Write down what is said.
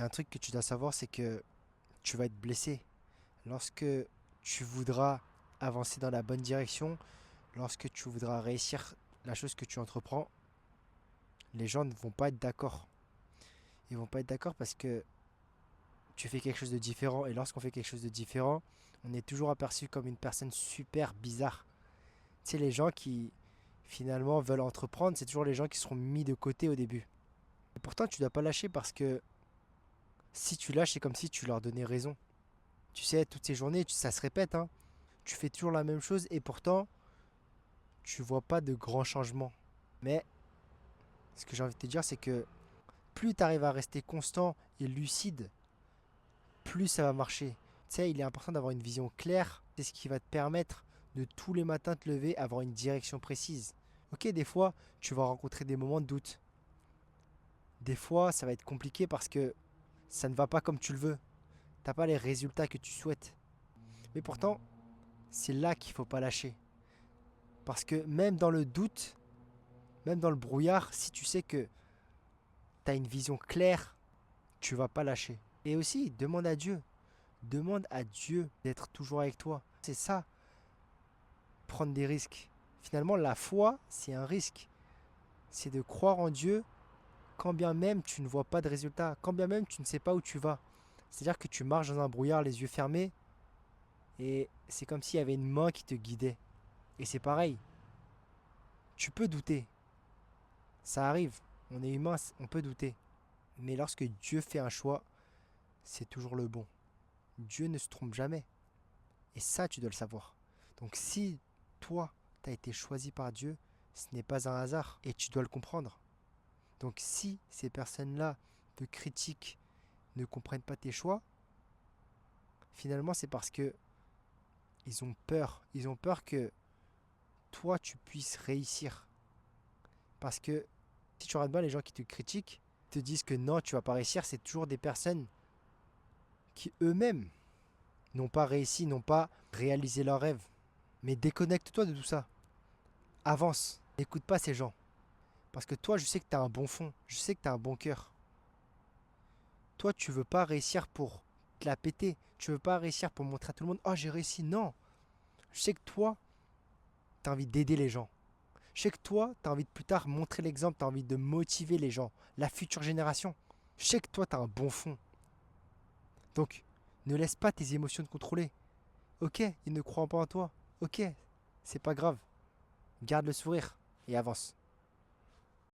Il y a un truc que tu dois savoir, c'est que tu vas être blessé. Lorsque tu voudras avancer dans la bonne direction, lorsque tu voudras réussir la chose que tu entreprends, les gens ne vont pas être d'accord. Ils vont pas être d'accord parce que tu fais quelque chose de différent. Et lorsqu'on fait quelque chose de différent, on est toujours aperçu comme une personne super bizarre. Tu sais, les gens qui finalement veulent entreprendre, c'est toujours les gens qui seront mis de côté au début. Et pourtant, tu dois pas lâcher parce que si tu lâches, c'est comme si tu leur donnais raison. Tu sais, toutes ces journées, ça se répète, hein. Tu fais toujours la même chose et pourtant, tu vois pas de grands changements. Mais ce que j'ai envie de te dire, c'est que plus tu arrives à rester constant et lucide, plus ça va marcher. Tu sais, il est important d'avoir une vision claire. C'est ce qui va te permettre de tous les matins te lever, avoir une direction précise. Ok, des fois, tu vas rencontrer des moments de doute. Des fois, ça va être compliqué parce que ça ne va pas comme tu le veux. T'as pas les résultats que tu souhaites. Mais pourtant, c'est là qu'il faut pas lâcher. Parce que même dans le doute, même dans le brouillard, si tu sais que tu as une vision claire, tu vas pas lâcher. Et aussi, demande à Dieu. Demande à Dieu d'être toujours avec toi. C'est ça, prendre des risques. Finalement, la foi, c'est un risque. C'est de croire en Dieu quand bien même tu ne vois pas de résultat, quand bien même tu ne sais pas où tu vas. C'est-à-dire que tu marches dans un brouillard, les yeux fermés, et c'est comme s'il y avait une main qui te guidait. Et c'est pareil, tu peux douter. Ça arrive, on est humain, on peut douter. Mais lorsque Dieu fait un choix, c'est toujours le bon. Dieu ne se trompe jamais. Et ça, tu dois le savoir. Donc si toi, tu as été choisi par Dieu, ce n'est pas un hasard. Et tu dois le comprendre. Donc si ces personnes-là te critiquent, ne comprennent pas tes choix, finalement c'est parce que ils ont peur. Ils ont peur que toi, tu puisses réussir. Parce que si tu regardes bien les gens qui te critiquent, te disent que non, tu vas pas réussir, c'est toujours des personnes qui eux-mêmes n'ont pas réussi, n'ont pas réalisé leurs rêves. Mais déconnecte-toi de tout ça. Avance. N'écoute pas ces gens. Parce que toi, je sais que tu as un bon fond. Je sais que tu as un bon cœur. Toi, tu veux pas réussir pour te la péter. Tu veux pas réussir pour montrer à tout le monde, oh, j'ai réussi. Non. Je sais que toi, tu as envie d'aider les gens. Je sais que toi, tu as envie de plus tard montrer l'exemple. Tu as envie de motiver les gens. La future génération. Je sais que toi, tu as un bon fond. Donc, ne laisse pas tes émotions te contrôler. Ok, ils ne croient pas en toi. Ok, c'est pas grave. Garde le sourire et avance.